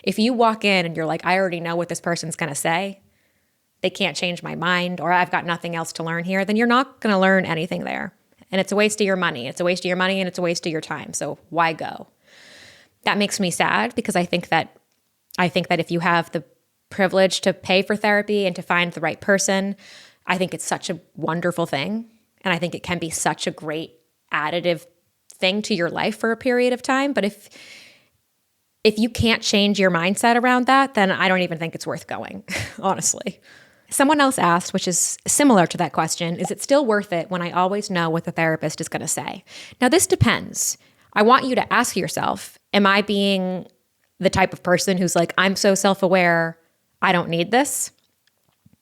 If you walk in and you're like, I already know what this person's going to say, they can't change my mind, or I've got nothing else to learn here, then you're not going to learn anything there. And it's a waste of your money. It's a waste of your money and it's a waste of your time. So why go? That makes me sad because I think that if you have the privilege to pay for therapy and to find the right person, I think it's such a wonderful thing. And I think it can be such a great additive thing to your life for a period of time. But if you can't change your mindset around that, then I don't even think it's worth going, honestly. Someone else asked, which is similar to that question, is it still worth it when I always know what the therapist is going to say? Now, this depends. I want you to ask yourself, am I being the type of person who's like, I'm so self-aware, I don't need this?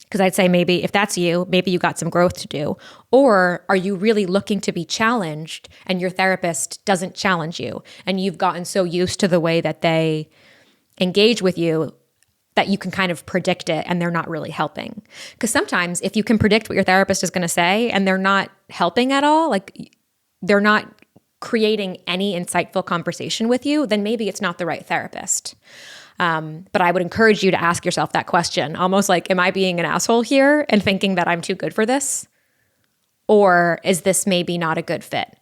Because I'd say maybe if that's you, maybe you got some growth to do. Or are you really looking to be challenged and your therapist doesn't challenge you and you've gotten so used to the way that they engage with you that you can kind of predict it and they're not really helping? Because sometimes if you can predict what your therapist is going to say and they're not helping at all, like they're not creating any insightful conversation with you, then maybe it's not the right therapist. But I would encourage you to ask yourself that question, almost like, am I being an asshole here and thinking that I'm too good for this? Or is this maybe not a good fit?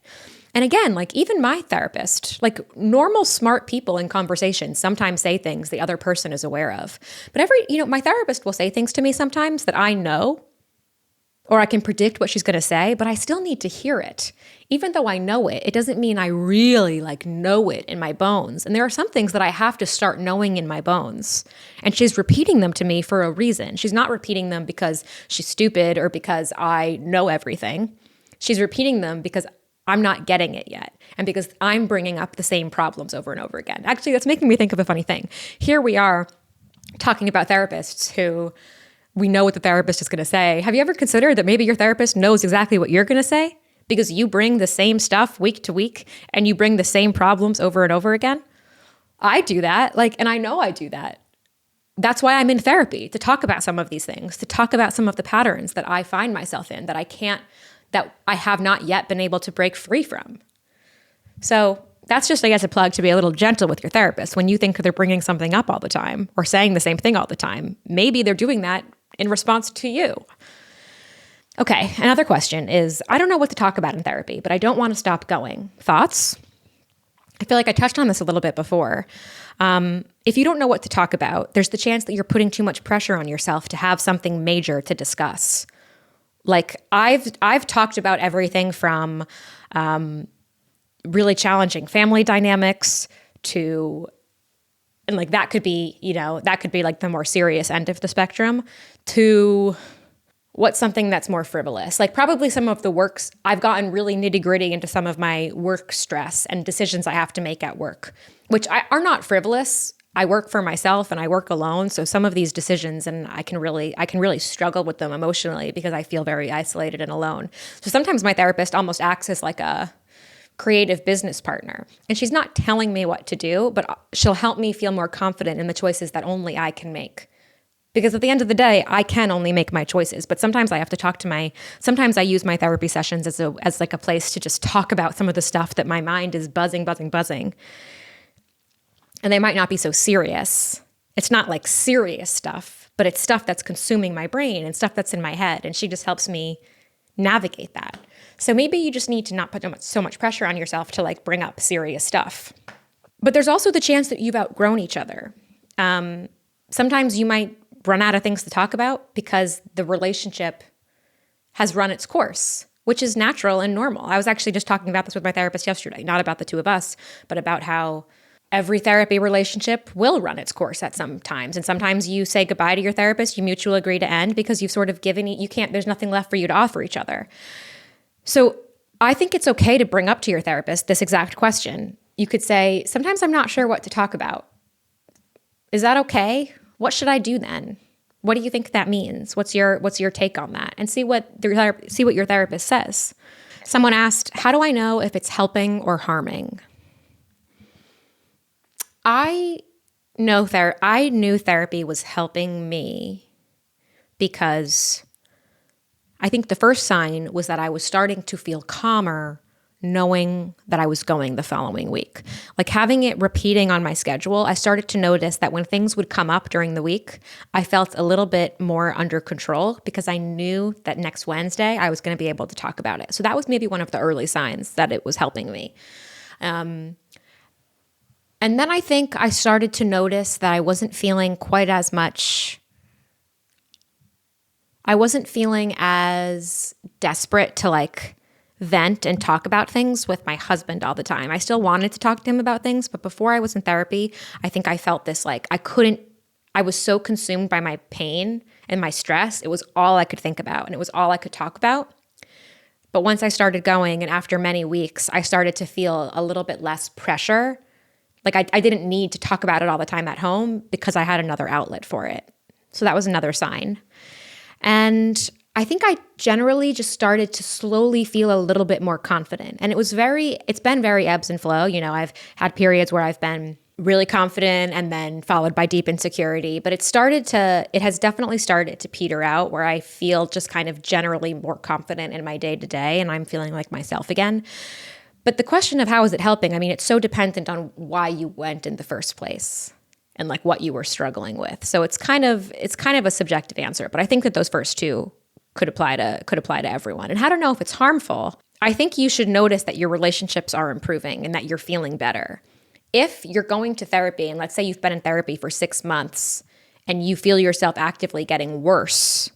And again, like even my therapist, like normal smart people in conversation sometimes say things the other person is aware of. But my therapist will say things to me sometimes that I know, or I can predict what she's going to say, but I still need to hear it. Even though I know it, it doesn't mean I really know it in my bones. And there are some things that I have to start knowing in my bones. And she's repeating them to me for a reason. She's not repeating them because she's stupid or because I know everything. She's repeating them because I'm not getting it yet. And because I'm bringing up the same problems over and over again. Actually, that's making me think of a funny thing. Here we are talking about therapists who we know what the therapist is going to say. Have you ever considered that maybe your therapist knows exactly what you're going to say because you bring the same stuff week to week and you bring the same problems over and over again? I do that. And I know I do that. That's why I'm in therapy, to talk about some of these things, to talk about some of the patterns that I find myself in that I have not yet been able to break free from. So that's just, I guess, a plug to be a little gentle with your therapist. When you think they're bringing something up all the time or saying the same thing all the time, maybe they're doing that in response to you. Okay, another question is, I don't know what to talk about in therapy, but I don't want to stop going. Thoughts? I feel like I touched on this a little bit before. If you don't know what to talk about, there's the chance that you're putting too much pressure on yourself to have something major to discuss. Like I've talked about everything from really challenging family dynamics to, and like that could be, that could be like the more serious end of the spectrum, to what's something that's more frivolous. Like probably some of the works, I've gotten really nitty gritty into some of my work stress and decisions I have to make at work, which are not frivolous. I work for myself and I work alone. So some of these decisions, and I can really struggle with them emotionally because I feel very isolated and alone. So sometimes my therapist almost acts as like a creative business partner. And she's not telling me what to do, but she'll help me feel more confident in the choices that only I can make. Because at the end of the day, I can only make my choices. But sometimes I have to sometimes I use my therapy sessions as like a place to just talk about some of the stuff that my mind is buzzing. And they might not be so serious. It's not like serious stuff, but it's stuff that's consuming my brain and stuff that's in my head. And she just helps me navigate that. So maybe you just need to not put so much pressure on yourself to like bring up serious stuff. But there's also the chance that you've outgrown each other. Sometimes you might run out of things to talk about because the relationship has run its course, which is natural and normal. I was actually just talking about this with my therapist yesterday, not about the two of us, but about how every therapy relationship will run its course at some times. And sometimes you say goodbye to your therapist, you mutually agree to end because you've sort of there's nothing left for you to offer each other. So I think it's okay to bring up to your therapist this exact question. You could say, sometimes I'm not sure what to talk about. Is that okay? What should I do then? What do you think that means? What's your take on that? And see what your therapist says. Someone asked, how do I know if it's helping or harming? I knew therapy was helping me because I think the first sign was that I was starting to feel calmer knowing that I was going the following week. Like having it repeating on my schedule, I started to notice that when things would come up during the week, I felt a little bit more under control because I knew that next Wednesday I was going to be able to talk about it. So that was maybe one of the early signs that it was helping me. And then I think I started to notice that I wasn't feeling as desperate to like vent and talk about things with my husband all the time. I still wanted to talk to him about things, but before I was in therapy, I think I felt this like I was so consumed by my pain and my stress. It was all I could think about and it was all I could talk about. But once I started going and after many weeks, I started to feel a little bit less pressure. Like I didn't need to talk about it all the time at home because I had another outlet for it. So that was another sign. And I think I generally just started to slowly feel a little bit more confident. And it's been very ebbs and flow. I've had periods where I've been really confident and then followed by deep insecurity. But it has definitely started to peter out where I feel just kind of generally more confident in my day to day and I'm feeling like myself again. But the question of how is it helping, I mean, it's so dependent on why you went in the first place and like what you were struggling with. So it's kind of a subjective answer, but I think that those first two could apply to everyone. And how to know if it's harmful, I think you should notice that your relationships are improving and that you're feeling better. If you're going to therapy, and let's say you've been in therapy for 6 months and you feel yourself actively getting worse,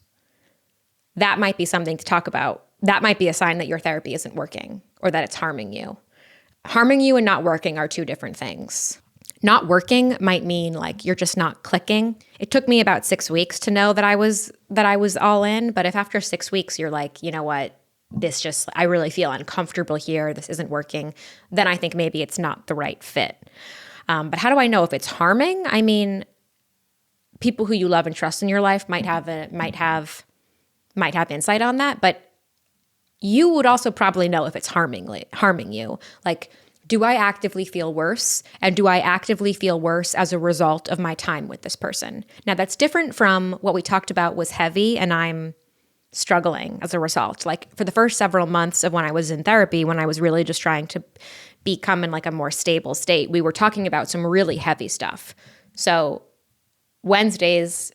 that might be something to talk about. That might be a sign that your therapy isn't working or that it's harming you. Harming you and not working are two different things. Not working might mean like you're just not clicking. It took me about 6 weeks to know that I was all in. But if after 6 weeks you're like, you know what, I really feel uncomfortable here, this isn't working, then I think maybe it's not the right fit. But how do I know if it's harming? I mean, people who you love and trust in your life might have insight on that, but you would also probably know if it's harming you. Like, do I actively feel worse? And do I actively feel worse as a result of my time with this person? Now, that's different from what we talked about was heavy and I'm struggling as a result. Like for the first several months of when I was in therapy, when I was really just trying to become in like a more stable state, we were talking about some really heavy stuff. So Wednesdays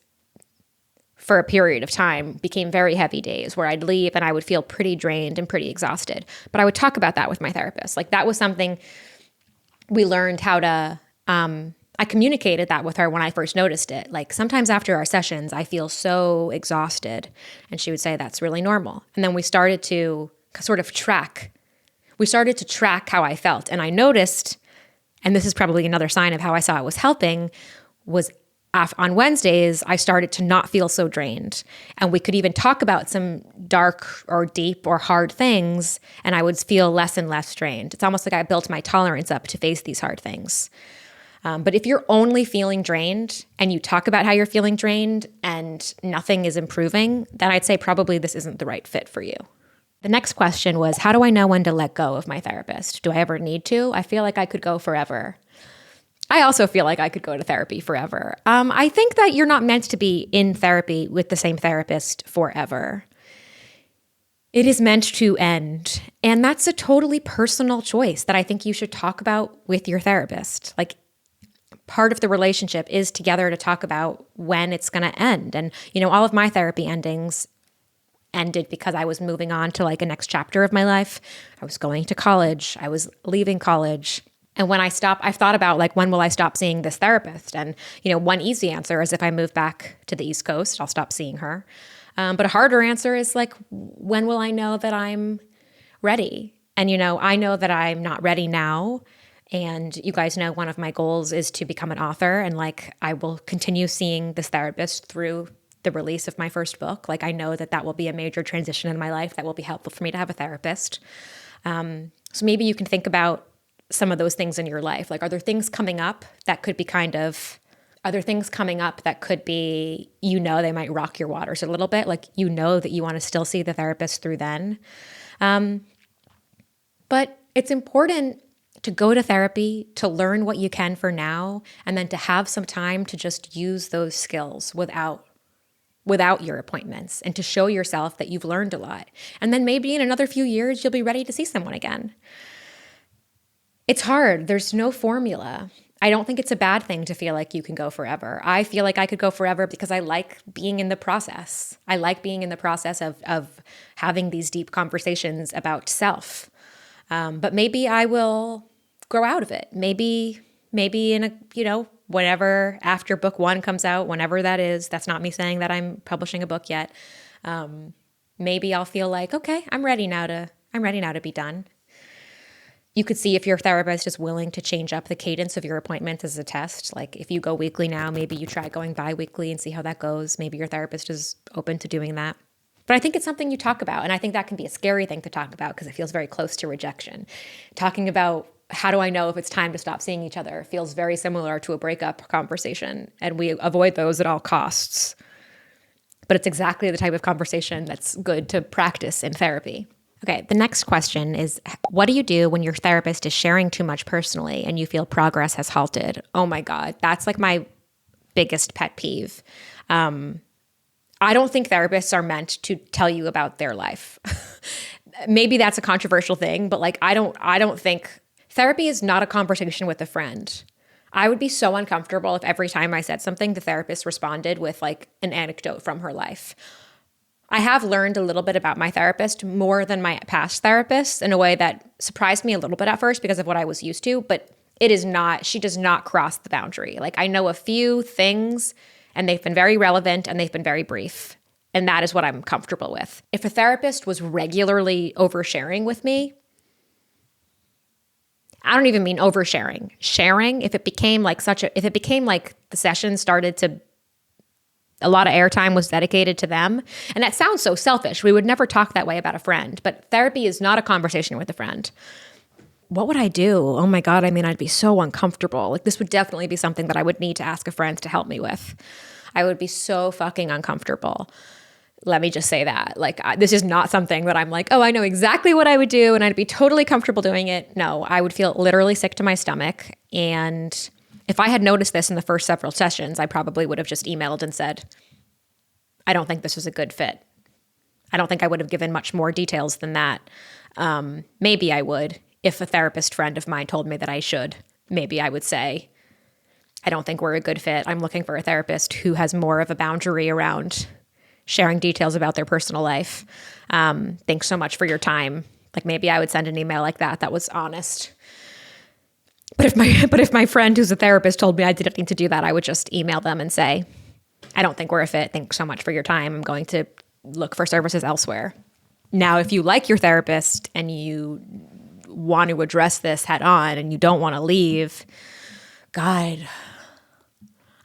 for a period of time became very heavy days where I'd leave and I would feel pretty drained and pretty exhausted. But I would talk about that with my therapist. Like that was something we learned how to I communicated that with her when I first noticed it. Like sometimes after our sessions, I feel so exhausted. And she would say, that's really normal. And then we started to sort of track. We started to track how I felt. And I noticed, and this is probably another sign of how I saw it was helping, was on Wednesdays, I started to not feel so drained. And we could even talk about some dark or deep or hard things, and I would feel less and less drained. It's almost like I built my tolerance up to face these hard things. But if you're only feeling drained and you talk about how you're feeling drained and nothing is improving, then I'd say probably this isn't the right fit for you. The next question was, how do I know when to let go of my therapist? Do I ever need to? I feel like I could go forever. I also feel like I could go to therapy forever. I think that you're not meant to be in therapy with the same therapist forever. It is meant to end. And that's a totally personal choice that I think you should talk about with your therapist. Like, part of the relationship is together to talk about when it's going to end. And, all of my therapy endings ended because I was moving on to like a next chapter of my life. I was going to college. I was leaving college. And when I stopped, I've thought about like, when will I stop seeing this therapist? And, one easy answer is if I move back to the East Coast, I'll stop seeing her. But a harder answer is like, when will I know that I'm ready? And, I know that I'm not ready now. And you guys know one of my goals is to become an author. And like, I will continue seeing this therapist through the release of my first book. Like, I know that that will be a major transition in my life that will be helpful for me to have a therapist. So maybe you can think about some of those things in your life. Like, are there things coming up that could be they might rock your waters a little bit? Like, that you want to still see the therapist through then. But it's important to go to therapy, to learn what you can for now, and then to have some time to just use those skills without your appointments, and to show yourself that you've learned a lot. And then maybe in another few years, you'll be ready to see someone again. It's hard. There's no formula. I don't think it's a bad thing to feel like you can go forever. I feel like I could go forever because I like being in the process. I like being in the process of having these deep conversations about self. But maybe I will grow out of it. Maybe in whatever, after book 1 comes out, whenever that is, that's not me saying that I'm publishing a book yet. Maybe I'll feel like, okay, I'm ready now to be done. You could see if your therapist is willing to change up the cadence of your appointments as a test. Like, if you go weekly now, maybe you try going bi-weekly and see how that goes. Maybe your therapist is open to doing that. But I think it's something you talk about. And I think that can be a scary thing to talk about because it feels very close to rejection. Talking about how do I know if it's time to stop seeing each other feels very similar to a breakup conversation. And we avoid those at all costs. But it's exactly the type of conversation that's good to practice in therapy. Okay, the next question is, what do you do when your therapist is sharing too much personally and you feel progress has halted? Oh my God, that's like my biggest pet peeve. I don't think therapists are meant to tell you about their life. Maybe that's a controversial thing, but like, I don't think therapy is not a conversation with a friend. I would be so uncomfortable if every time I said something, the therapist responded with like an anecdote from her life. I have learned a little bit about my therapist, more than my past therapists, in a way that surprised me a little bit at first because of what I was used to, but she does not cross the boundary. Like, I know a few things and they've been very relevant and they've been very brief. And that is what I'm comfortable with. If a therapist was regularly oversharing with me, I don't even mean oversharing, sharing, if it became like the session started to, a lot of airtime was dedicated to them. And that sounds so selfish. We would never talk that way about a friend, but therapy is not a conversation with a friend. What would I do? Oh my God. I mean, I'd be so uncomfortable. Like, this would definitely be something that I would need to ask a friend to help me with. I would be so fucking uncomfortable. Let me just say that. Like, this is not something that I'm like, oh, I know exactly what I would do and I'd be totally comfortable doing it. No, I would feel literally sick to my stomach. And if I had noticed this in the first several sessions, I probably would have just emailed and said, I don't think this is a good fit. I don't think I would have given much more details than that. Maybe I would. If a therapist friend of mine told me that I should, maybe I would say, I don't think we're a good fit. I'm looking for a therapist who has more of a boundary around sharing details about their personal life. Thanks so much for your time. Like, maybe I would send an email like that was honest. But if my friend who's a therapist told me I didn't need to do that, I would just email them and say, I don't think we're a fit. Thanks so much for your time. I'm going to look for services elsewhere. Now, if you like your therapist and you want to address this head on and you don't want to leave, God,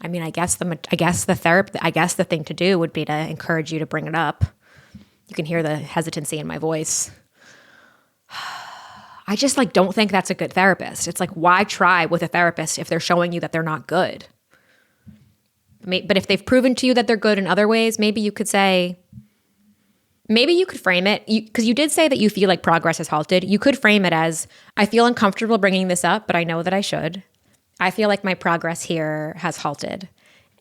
I mean, I guess the thing to do would be to encourage you to bring it up. You can hear the hesitancy in my voice. I just don't think that's a good therapist. It's why try with a therapist if they're showing you that they're not good? But if they've proven to you that they're good in other ways, maybe you could frame it, because you did say that you feel like progress has halted. You could frame it as, I feel uncomfortable bringing this up, but I know that I should. I feel like my progress here has halted.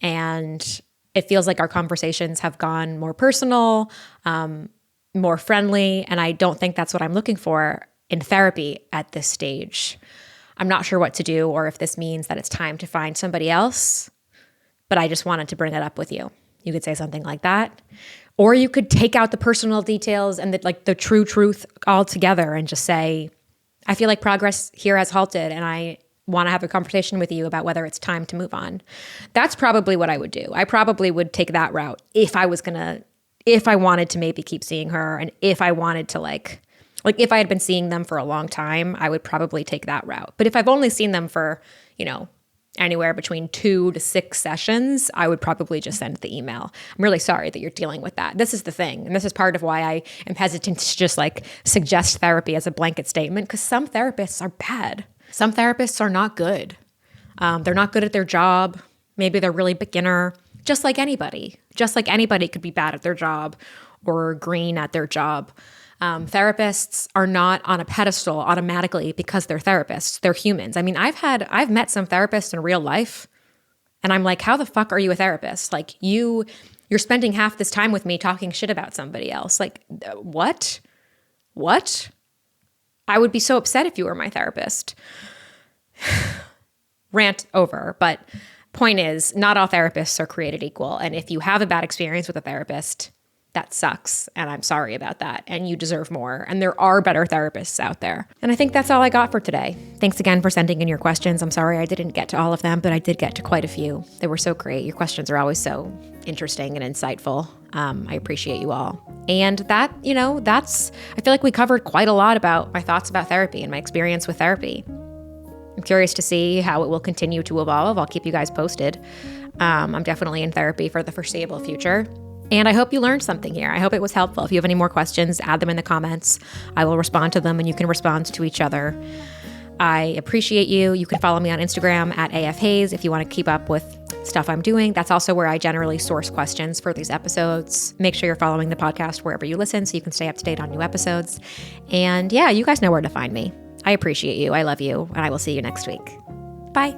And it feels like our conversations have gone more personal, more friendly, and I don't think that's what I'm looking for in therapy at this stage. I'm not sure what to do or if this means that it's time to find somebody else, but I just wanted to bring it up with you. You could say something like that. Or you could take out the personal details and the true truth altogether and just say, I feel like progress here has halted and I want to have a conversation with you about whether it's time to move on. That's probably what I would do. I probably would take that route if I wanted to maybe keep seeing her, and if I wanted to if I had been seeing them for a long time, I would probably take that route. But if I've only seen them for, anywhere between 2 to 6 sessions, I would probably just send the email. I'm really sorry that you're dealing with that. This is the thing. And this is part of why I am hesitant to just suggest therapy as a blanket statement, because some therapists are bad. Some therapists are not good. They're not good at their job. Maybe they're really beginner, just like anybody. Just like anybody could be bad at their job or green at their job. Therapists are not on a pedestal automatically because they're therapists. They're humans. I mean, I've met some therapists in real life, and I'm like, how the fuck are you a therapist? You're spending half this time with me talking shit about somebody else. What? What? I would be so upset if you were my therapist. Rant over. But point is, not all therapists are created equal. And if you have a bad experience with a therapist, that sucks, and I'm sorry about that, and you deserve more, and there are better therapists out there. And I think that's all I got for today. Thanks again for sending in your questions. I'm sorry I didn't get to all of them, but I did get to quite a few. They were so great. Your questions are always so interesting and insightful. I appreciate you all. And I feel like we covered quite a lot about my thoughts about therapy and my experience with therapy. I'm curious to see how it will continue to evolve. I'll keep you guys posted. I'm definitely in therapy for the foreseeable future. And I hope you learned something here. I hope it was helpful. If you have any more questions, add them in the comments. I will respond to them, and you can respond to each other. I appreciate you. You can follow me on Instagram at AFHayes if you want to keep up with stuff I'm doing. That's also where I generally source questions for these episodes. Make sure you're following the podcast wherever you listen so you can stay up to date on new episodes. And yeah, you guys know where to find me. I appreciate you. I love you. And I will see you next week. Bye.